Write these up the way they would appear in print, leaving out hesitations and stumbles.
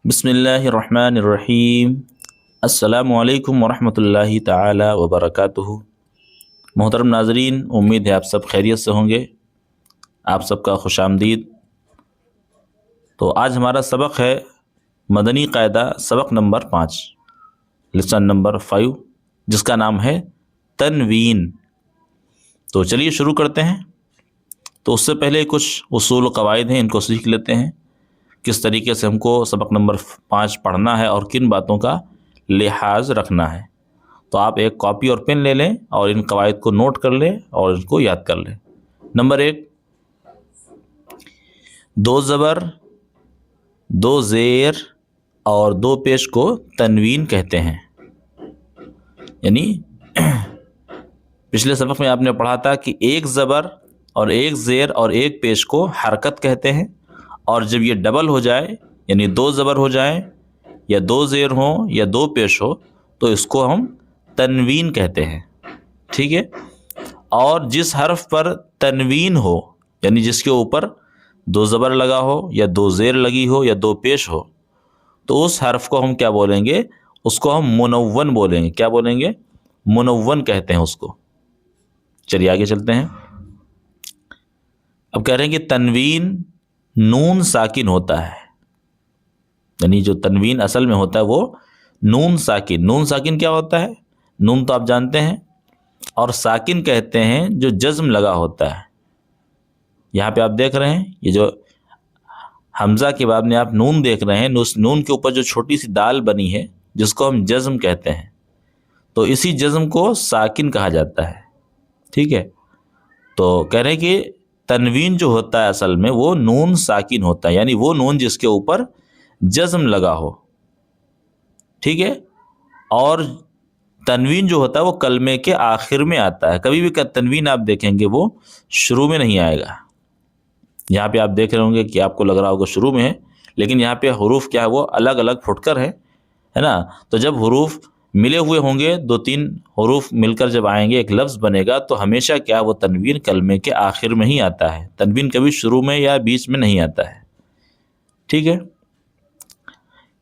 بسم اللہ الرحمن الرحیم۔ السلام علیکم ورحمۃ اللہ تعالی وبرکاتہ۔ محترم ناظرین، امید ہے آپ سب خیریت سے ہوں گے۔ آپ سب کا خوش آمدید۔ تو آج ہمارا سبق ہے مدنی قاعدہ، سبق نمبر 5، لیسن نمبر 5، جس کا نام ہے تنوین۔ تو چلیے شروع کرتے ہیں۔ تو اس سے پہلے کچھ اصول و قواعد ہیں، ان کو سیکھ لیتے ہیں، کس طریقے سے ہم کو سبق نمبر 5 پڑھنا ہے اور کن باتوں کا لحاظ رکھنا ہے۔ تو آپ ایک کاپی اور پین لے لیں اور ان قواعد کو نوٹ کر لیں اور ان کو یاد کر لیں۔ نمبر 1، دو زبر، دو زیر اور دو پیش کو تنوین کہتے ہیں۔ یعنی پچھلے سبق میں آپ نے پڑھا تھا کہ ایک زبر اور ایک زیر اور ایک پیش کو حرکت کہتے ہیں، اور جب یہ ڈبل ہو جائے، یعنی دو زبر ہو جائیں یا دو زیر ہوں یا دو پیش ہو، تو اس کو ہم تنوین کہتے ہیں۔ ٹھیک ہے؟ اور جس حرف پر تنوین ہو، یعنی جس کے اوپر دو زبر لگا ہو یا دو زیر لگی ہو یا دو پیش ہو، تو اس حرف کو ہم کیا بولیں گے؟ اس کو ہم منون بولیں گے۔ کیا بولیں گے؟ منون کہتے ہیں اس کو۔ چلیے آگے چلتے ہیں۔ اب کہہ رہے ہیں کہ تنوین نون ساکن ہوتا ہے، یعنی جو تنوین اصل میں ہوتا ہے وہ نون ساکن۔ نون ساکن کیا ہوتا ہے؟ نون تو آپ جانتے ہیں، اور ساکن کہتے ہیں جو جزم لگا ہوتا ہے۔ یہاں پہ آپ دیکھ رہے ہیں، یہ جو حمزہ کے بعد میں آپ نون دیکھ رہے ہیں، اس نون کے اوپر جو چھوٹی سی دال بنی ہے، جس کو ہم جزم کہتے ہیں، تو اسی جزم کو ساکن کہا جاتا ہے۔ ٹھیک ہے؟ تو کہہ رہے ہیں کہ تنوین جو ہوتا ہے اصل میں وہ نون ساکن ہوتا ہے، یعنی وہ نون جس کے اوپر جزم لگا ہو۔ ٹھیک ہے؟ اور تنوین جو ہوتا ہے وہ کلمے کے آخر میں آتا ہے۔ کبھی بھی تنوین آپ دیکھیں گے وہ شروع میں نہیں آئے گا۔ یہاں پہ آپ دیکھ رہے ہوں گے کہ آپ کو لگ رہا ہوگا شروع میں ہے، لیکن یہاں پہ حروف کیا ہے؟ وہ الگ الگ پھٹ کر ہے نا؟ تو جب حروف ملے ہوئے ہوں گے، دو تین حروف مل کر جب آئیں گے، ایک لفظ بنے گا، تو ہمیشہ کیا وہ تنوین کلمے کے آخر میں ہی آتا ہے۔ تنوین کبھی شروع میں یا بیچ میں نہیں آتا ہے۔ ٹھیک ہے؟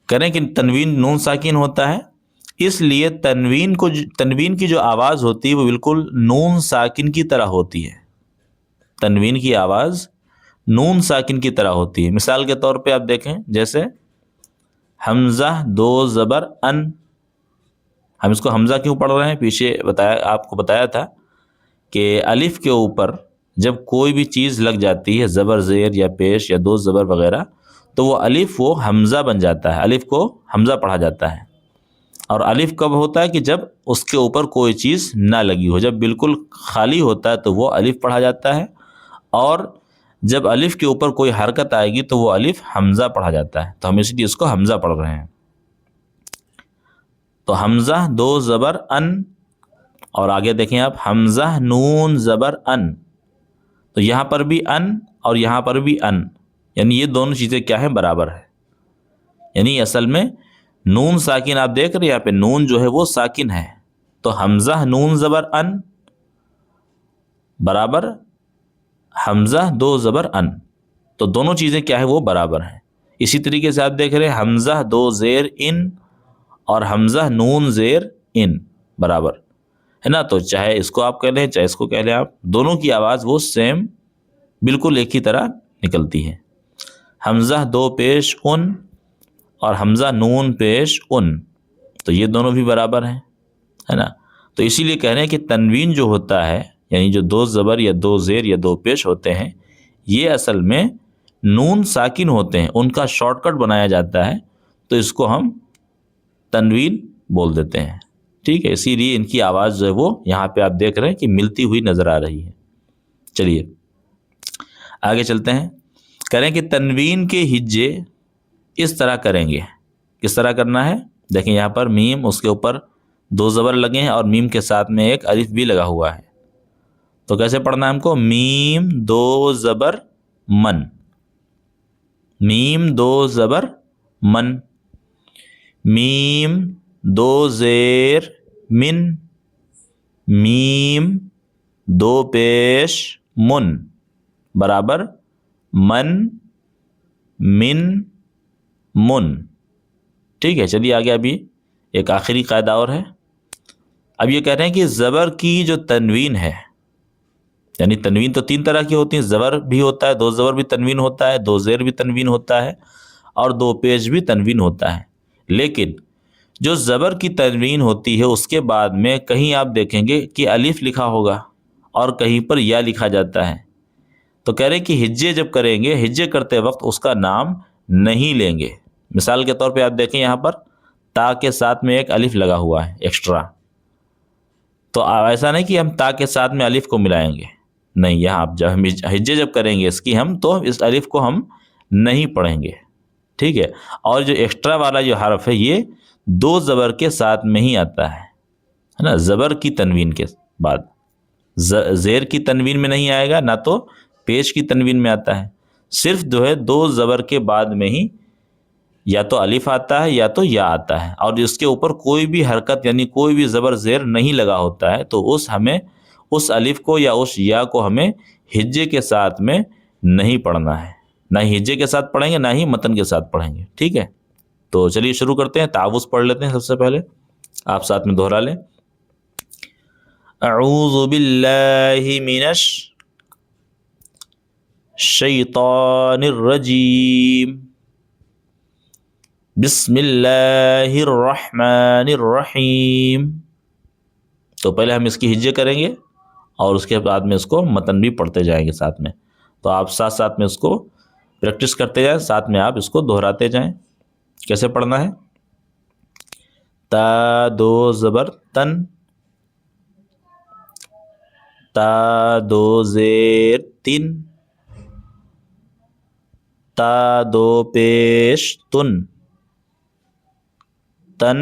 کریں کہ تنوین نون ساکن ہوتا ہے، اس لیے تنوین کی جو آواز ہوتی ہے وہ بالکل نون ساکن کی طرح ہوتی ہے۔ تنوین کی آواز نون ساکن کی طرح ہوتی ہے۔ مثال کے طور پہ آپ دیکھیں، جیسے حمزہ دو زبر ان۔ ہم اس کو حمزہ کیوں پڑھ رہے ہیں؟ پیچھے آپ کو بتایا تھا کہ الف کے اوپر جب کوئی بھی چیز لگ جاتی ہے، زبر زیر یا پیش یا دو زبر وغیرہ، تو وہ الف وہ حمزہ بن جاتا ہے، الف کو حمزہ پڑھا جاتا ہے۔ اور الف کب ہوتا ہے؟ کہ جب اس کے اوپر کوئی چیز نہ لگی ہو، جب بالکل خالی ہوتا ہے تو وہ الف پڑھا جاتا ہے، اور جب الف کے اوپر کوئی حرکت آئے گی تو وہ الف حمزہ پڑھا جاتا ہے۔ تو ہم اس لیے اس کو حمزہ پڑھ رہے ہیں۔ تو حمزہ دو زبر ان، اور آگے دیکھیں آپ، حمزہ نون زبر ان۔ تو یہاں پر بھی ان اور یہاں پر بھی ان، یعنی یہ دونوں چیزیں کیا ہیں؟ برابر ہے۔ یعنی اصل میں نون ساکن آپ دیکھ رہے ہیں، یہاں پہ نون جو ہے وہ ساکن ہے، تو حمزہ نون زبر ان برابر حمزہ دو زبر ان، تو دونوں چیزیں کیا ہے؟ وہ برابر ہیں۔ اسی طریقے سے آپ دیکھ رہے ہیں حمزہ دو زیر ان اور حمزہ نون زیر ان برابر ہے نا؟ تو چاہے اس کو آپ کہہ لیں چاہے اس کو کہہ لیں آپ، دونوں کی آواز وہ سیم بالکل ایک ہی طرح نکلتی ہے۔ حمزہ دو پیش ان اور حمزہ نون پیش ان، تو یہ دونوں بھی برابر ہیں، ہے نا؟ تو اسی لیے کہہ رہے ہیں کہ تنوین جو ہوتا ہے، یعنی جو دو زبر یا دو زیر یا دو پیش ہوتے ہیں، یہ اصل میں نون ساکن ہوتے ہیں، ان کا شارٹ کٹ بنایا جاتا ہے، تو اس کو ہم تنوین بول دیتے ہیں۔ ٹھیک ہے؟ اسی لیے ان کی آواز جو ہے وہ یہاں پہ آپ دیکھ رہے ہیں کہ ملتی ہوئی نظر آ رہی ہے۔ چلیے آگے چلتے ہیں۔ کریں کہ تنوین کے ہجے اس طرح کریں گے۔ کس طرح کرنا ہے؟ دیکھیں یہاں پر میم، اس کے اوپر دو زبر لگے ہیں اور میم کے ساتھ میں ایک الف بھی لگا ہوا ہے۔ تو کیسے پڑھنا ہے ہم کو؟ میم دو زبر من، میم دو زبر من، میم دو زیر من، میم دو پیش من برابر من من من۔ ٹھیک ہے، چلیے آگے ابھی ایک آخری قاعدہ اور ہے. اب یہ کہہ رہے ہیں کہ زبر کی جو تنوین ہے، یعنی تنوین تو تین طرح کی ہوتی ہیں، زبر بھی ہوتا ہے، دو زبر بھی تنوین ہوتا ہے، دو زیر بھی تنوین ہوتا ہے، اور دو پیش بھی تنوین ہوتا ہے. لیکن جو زبر کی تنوین ہوتی ہے اس کے بعد میں کہیں آپ دیکھیں گے کہ الف لکھا ہوگا اور کہیں پر یا لکھا جاتا ہے. تو کہہ رہے ہیں کہ ہجے جب کریں گے، ہجے کرتے وقت اس کا نام نہیں لیں گے. مثال کے طور پہ آپ دیکھیں یہاں پر تا کے ساتھ میں ایک الف لگا ہوا ہے ایکسٹرا، تو ایسا نہیں کہ ہم تا کے ساتھ میں الف کو ملائیں گے، نہیں، یہاں آپ جب ہجے جب کریں گے اس کی ہم، تو اس الف کو ہم نہیں پڑھیں گے. ٹھیک ہے، اور جو ایکسٹرا والا جو حرف ہے یہ دو زبر کے ساتھ میں ہی آتا ہے نا، زبر کی تنوین کے بعد. زیر کی تنوین میں نہیں آئے گا، نہ تو پیش کی تنوین میں آتا ہے، صرف جو ہے دو زبر کے بعد میں ہی یا تو الف آتا ہے یا تو یا آتا ہے، اور اس کے اوپر کوئی بھی حرکت یعنی کوئی بھی زبر زیر نہیں لگا ہوتا ہے. تو ہمیں اس الف کو یا اس یا کو ہمیں ہجے کے ساتھ میں نہیں پڑھنا ہے، نہ ہی ہجے کے ساتھ پڑھیں گے نہ ہی متن کے ساتھ پڑھیں گے. ٹھیک ہے، تو چلیے شروع کرتے ہیں. تعوذ پڑھ لیتے ہیں سب سے پہلے، آپ ساتھ میں دہرا لیں. اعوذ باللہ من الشیطان الرجیم، بسم اللہ الرحمن الرحیم. تو پہلے ہم اس کی ہجے کریں گے اور اس کے بعد میں اس کو متن بھی پڑھتے جائیں گے ساتھ میں. تو آپ ساتھ ساتھ میں اس کو پریکٹس کرتے جائیں، ساتھ میں آپ اس کو دہراتے جائیں. کیسے پڑھنا ہے؟ تا دو زبر تن، تا دو زیر تن، تا دو پیش تن، تن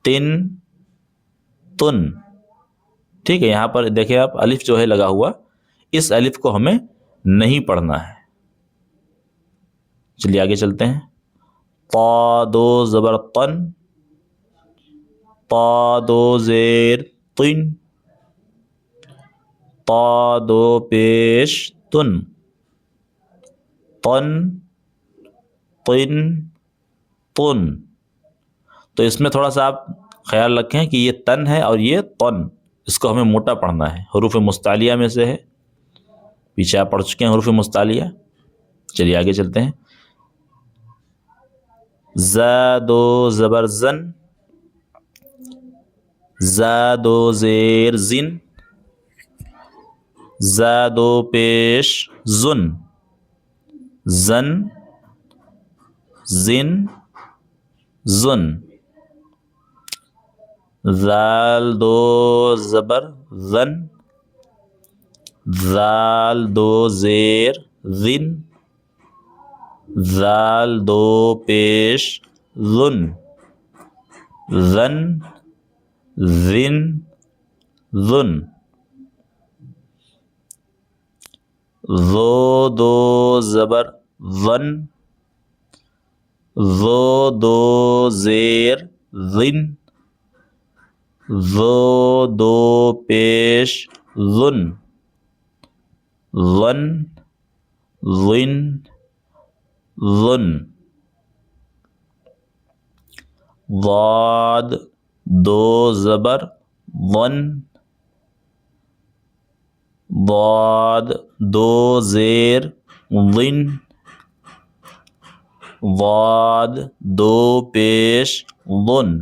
تن تن. ٹھیک ہے، یہاں پر دیکھیں آپ الف جو ہے لگا ہوا، اس الف کو ہمیں نہیں پڑھنا ہے. چلیے آگے چلتے ہیں. طا دو زبر تن، طا دو زیر تن، طا دو پیش تن، تن تن تن. تو اس میں تھوڑا سا آپ خیال رکھیں کہ یہ تن ہے اور یہ تن، اس کو ہمیں موٹا پڑھنا ہے. حروف مستعلیہ میں سے ہے، پیچھے آپ پڑھ چکے ہیں حروف مستعلیہ. چلیے آگے چلتے ہیں. زا دو زبر زن، زا دو زیر زن، زا دو پیش زن، زن زن زن. ذال دو زبر زن، ذال دو زیر زن، ذال دو پیش زن، زن زن زن. ذو دو زبر ون، ذو دو زیر زن، ذو دو پیش زن، ون ون ون. ضاد دو زبر ون، ضاد دو زیر ون، ضاد دو پیش ون،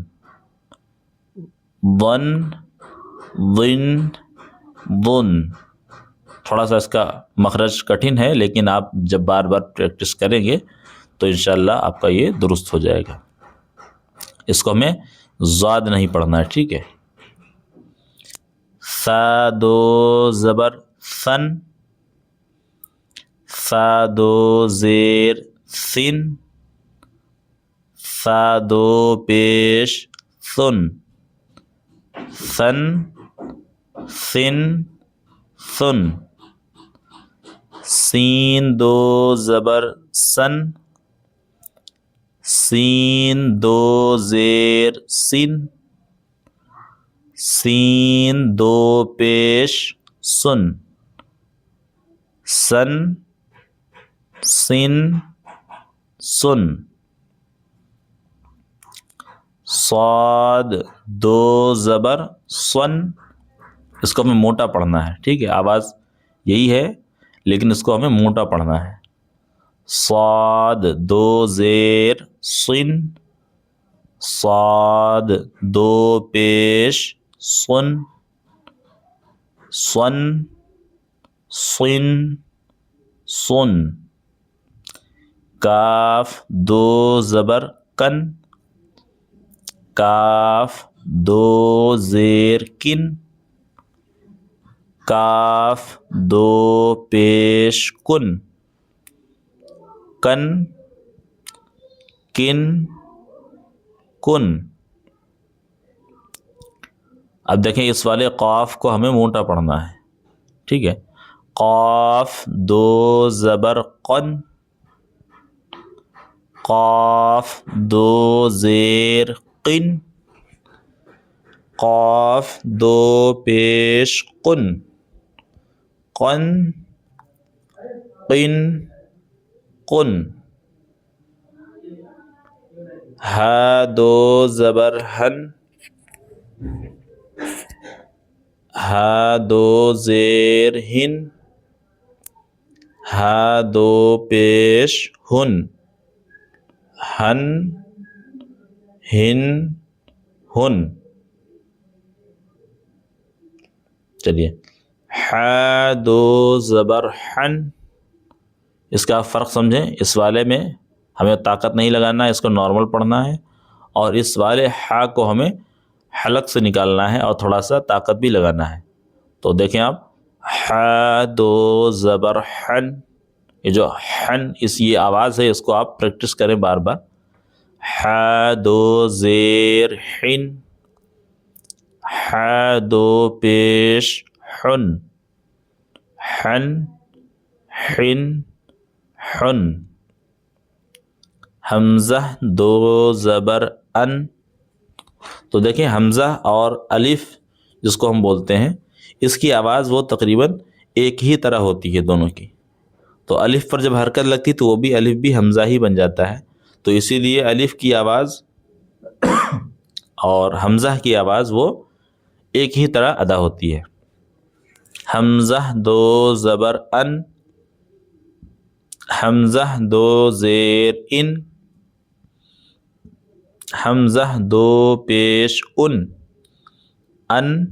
ون ون ون. تھوڑا سا اس کا مخرج کٹھن ہے، لیکن آپ جب بار بار پریکٹس کریں گے تو انشاءاللہ آپ کا یہ درست ہو جائے گا. اس کو ہمیں زاد نہیں پڑھنا ہے. ٹھیک ہے. سا دو زبر سن، سا دو زیر سن، سا دو پیش سن، سن سن سن. سین دو زبر سن، سین دو زیر سن، سین دو پیش سن، سن سن سن. صاد دو زبر سن، اس کو ہمیں موٹا پڑھنا ہے، ٹھیک ہے، آواز یہی ہے لیکن اس کو ہمیں موٹا پڑھنا ہے۔ صاد دو زیر سن، صاد دو پیش سن، سن سن سن، کاف دو زبر کن، کاف دو زیر کن، کاف دو پیش کن، کن کن کن۔ اب دیکھیں اس والے قاف کو ہمیں موٹا پڑھنا ہے، ٹھیک ہے، قاف دو زبر قن، قاف دو زیر قن، قاف دو پیش قن، قن قن قن، ہا دو زبر ہن، ہا دو زیر ہن، ہا دو پیش ہن، ہن ہن ہن۔ چلیے ہا دو زبر ہن، اس کا فرق سمجھیں، اس والے میں ہمیں طاقت نہیں لگانا ہے، اس کو نارمل پڑھنا ہے، اور اس والے ہا کو ہمیں حلق سے نکالنا ہے اور تھوڑا سا طاقت بھی لگانا ہے۔ تو دیکھیں آپ، ہا دو زبر ہن، یہ جو ہن یہ آواز ہے، اس کو آپ پریکٹس کریں بار بار۔ ہا دو زیر ہن، ہا دو پیش ہن، ہن ہن ہن، حمزہ دو زبر ان۔ تو دیکھیں حمزہ اور الف جس کو ہم بولتے ہیں، اس کی آواز وہ تقریباً ایک ہی طرح ہوتی ہے دونوں کی، تو الف پر جب حرکت لگتی تو وہ بھی الف بھی حمزہ ہی بن جاتا ہے، تو اسی لیے الف کی آواز اور حمزہ کی آواز وہ ایک ہی طرح ادا ہوتی ہے۔ حمزہ دو زبر ان، حمزہ دو زیر ان، حمزہ دو پیش ان، ان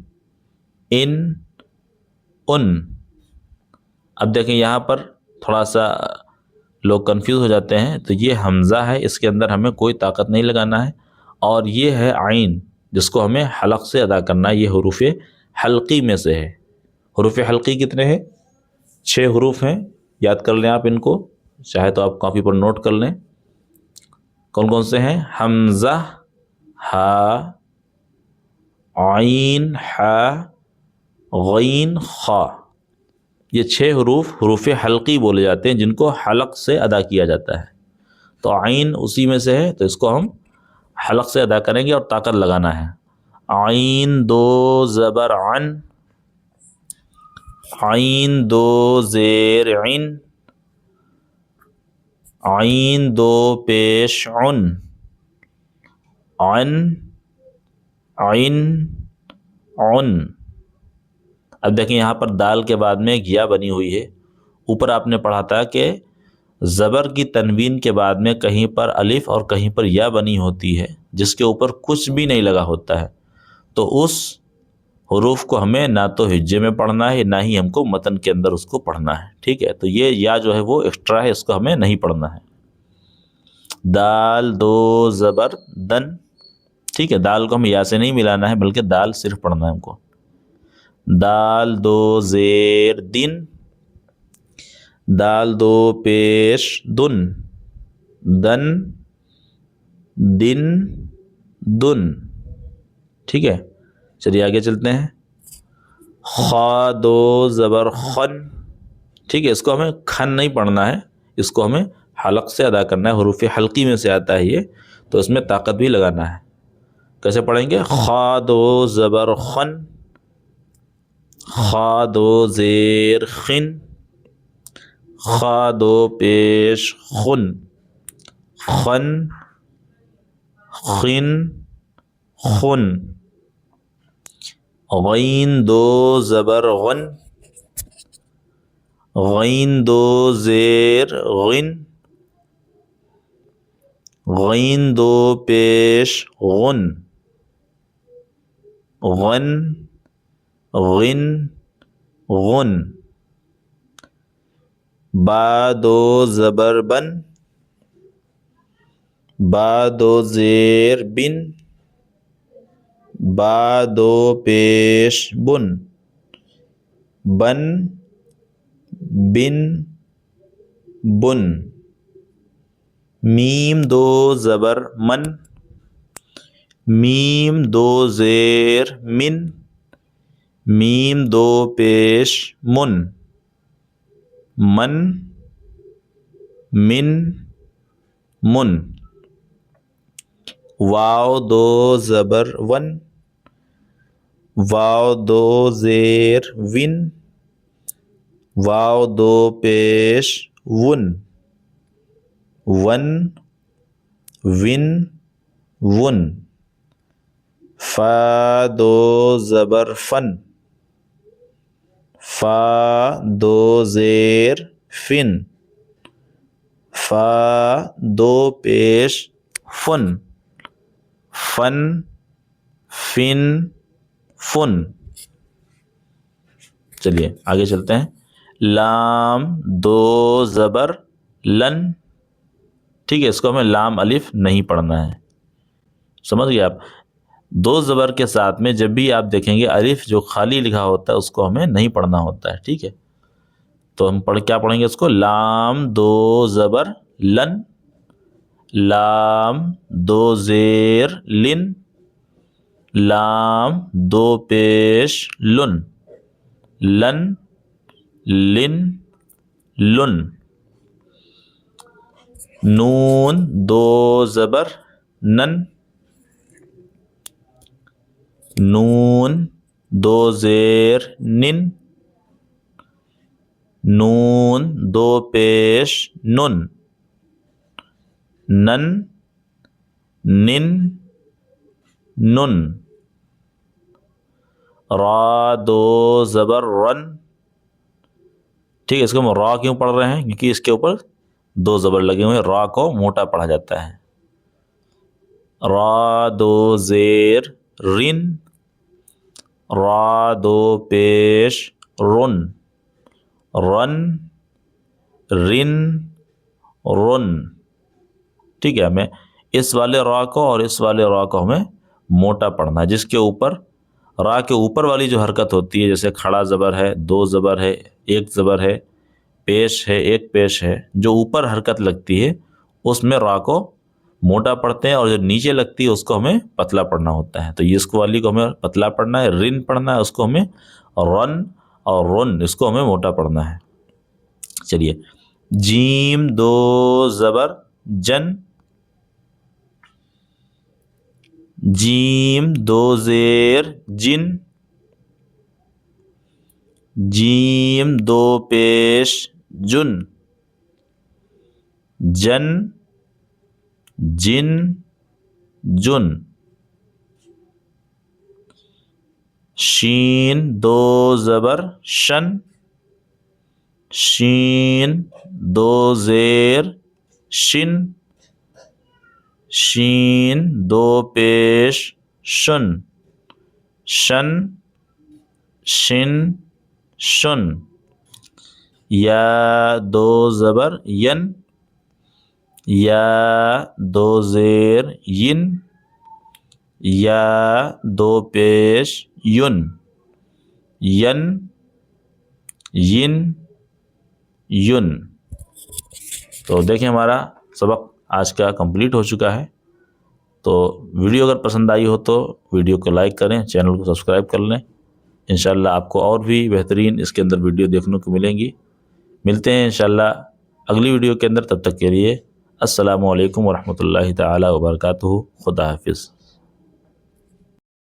ان۔ اب دیکھیں یہاں پر تھوڑا سا لوگ کنفیوز ہو جاتے ہیں، تو یہ حمزہ ہے، اس کے اندر ہمیں کوئی طاقت نہیں لگانا ہے، اور یہ ہے عین جس کو ہمیں حلق سے ادا کرنا ہے، یہ حروف حلقی میں سے ہے۔ حروف حلقی کتنے ہیں؟ 6 حروف ہیں، یاد کر لیں آپ ان کو، چاہے تو آپ کاپی پر نوٹ کر لیں۔ کون کون سے ہیں؟ حمزہ، ہا، عین، ہا، غین، خا، یہ 6 حروف حروف حلقی بولے جاتے ہیں، جن کو حلق سے ادا کیا جاتا ہے۔ تو عین اسی میں سے ہے، تو اس کو ہم حلق سے ادا کریں گے اور طاقت لگانا ہے۔ عین دو زبر عن، عین دو زیر عن، عین دو پیش عن، عن عن عن۔ اب دیکھیں یہاں پر دال کے بعد میں ایک یا بنی ہوئی ہے، اوپر آپ نے پڑھا تھا کہ زبر کی تنوین کے بعد میں کہیں پر الف اور کہیں پر یا بنی ہوتی ہے، جس کے اوپر کچھ بھی نہیں لگا ہوتا ہے، تو اس حروف کو ہمیں نہ تو ہجے میں پڑھنا ہے، نہ ہی ہم کو متن کے اندر اس کو پڑھنا ہے، ٹھیک ہے، تو یہ یا جو ہے وہ ایکسٹرا ہے، اس کو ہمیں نہیں پڑھنا ہے۔ دال دو زبر دن، ٹھیک ہے، دال کو ہم یا سے نہیں ملانا ہے، بلکہ دال صرف پڑھنا ہے ہم کو۔ دال دو زیر دن، دال دو پیش دن، دن دن دن، ٹھیک ہے۔ چلیے آگے چلتے ہیں۔ خا دو زبر خن، ٹھیک ہے، اس کو ہمیں کھن نہیں پڑھنا ہے، اس کو ہمیں حلق سے ادا کرنا ہے، حروف حلقی میں سے آتا ہے یہ، تو اس میں طاقت بھی لگانا ہے۔ کیسے پڑھیں گے؟ خا دو زبر خن، خا دو زیر خن، خا دو پیش خن، خن خن خن. غین دو زبر غن, غین دو زیر غن, غین دو پیش غن, غن غن غن. با دو زبر بن, با دو زیر بن, با دو پیش بن, بن بن بن. میم دو زبر من, میم دو زیر من, میم دو پیش من, من من من. واو دو زبر ون, واو دو زیر ون, واو دو پیش ون, ون ون ون. فا دو زبر فن, فا دو زیر فن, فا دو پیش فن, فن فن فن. چلیے آگے چلتے ہیں. لام دو زبر لن, ٹھیک ہے, اس کو ہمیں لام الف نہیں پڑھنا ہے, سمجھ گئے آپ. دو زبر کے ساتھ میں جب بھی آپ دیکھیں گے الف جو خالی لکھا ہوتا ہے اس کو ہمیں نہیں پڑھنا ہوتا ہے, ٹھیک ہے. تو ہم کیا پڑھیں گے اس کو؟ لام دو زبر لن, لام دو زیر لن, لام دو پیش لن, لن لن لن. نون دو زبر نن, نون دو زیر نن, نون دو پیش نن, نن نن نن. را دو زبر رن, ٹھیک ہے, اس کو ہم را کیوں پڑھ رہے ہیں؟ کیونکہ اس کے اوپر دو زبر لگے ہوئے ہیں, را کو موٹا پڑھا جاتا ہے. را دو زیر رن, را دو پیش رن, رن رن رن. ٹھیک ہے, ہمیں اس والے را کو اور اس والے را کو ہمیں موٹا پڑھنا ہے. جس کے اوپر را کے اوپر والی جو حرکت ہوتی ہے, جیسے کھڑا زبر ہے, دو زبر ہے, ایک زبر ہے, پیش ہے, ایک پیش ہے, جو اوپر حرکت لگتی ہے اس میں را کو موٹا پڑھتے ہیں, اور جو نیچے لگتی ہے اس کو ہمیں پتلا پڑھنا ہوتا ہے. تو اس کو والی کو ہمیں پتلا پڑھنا ہے, رن پڑھنا ہے, اس کو ہمیں رن, اور رن اس کو ہمیں موٹا پڑھنا ہے. چلیے, جیم دو زبر جن, جیم دو زیر جن, جیم دو پیش جن, جن جن جن. شین دو زبر شن, شین دو زیر شن, شین دو پیش شن, شن شن شن. یا دو زبر ین, یا دو زیر ین, یا دو پیش یون, ین ین یون. تو دیکھیں ہمارا سبق آج کا کمپلیٹ ہو چکا ہے. تو ویڈیو اگر پسند آئی ہو تو ویڈیو کو لائک کریں, چینل کو سبسکرائب کر لیں. انشاءاللہ آپ کو اور بھی بہترین اس کے اندر ویڈیو دیکھنے کو ملیں گی. ملتے ہیں انشاءاللہ اگلی ویڈیو کے اندر. تب تک کے لیے السلام علیکم ورحمۃ اللہ تعالی وبرکاتہ. خدا حافظ.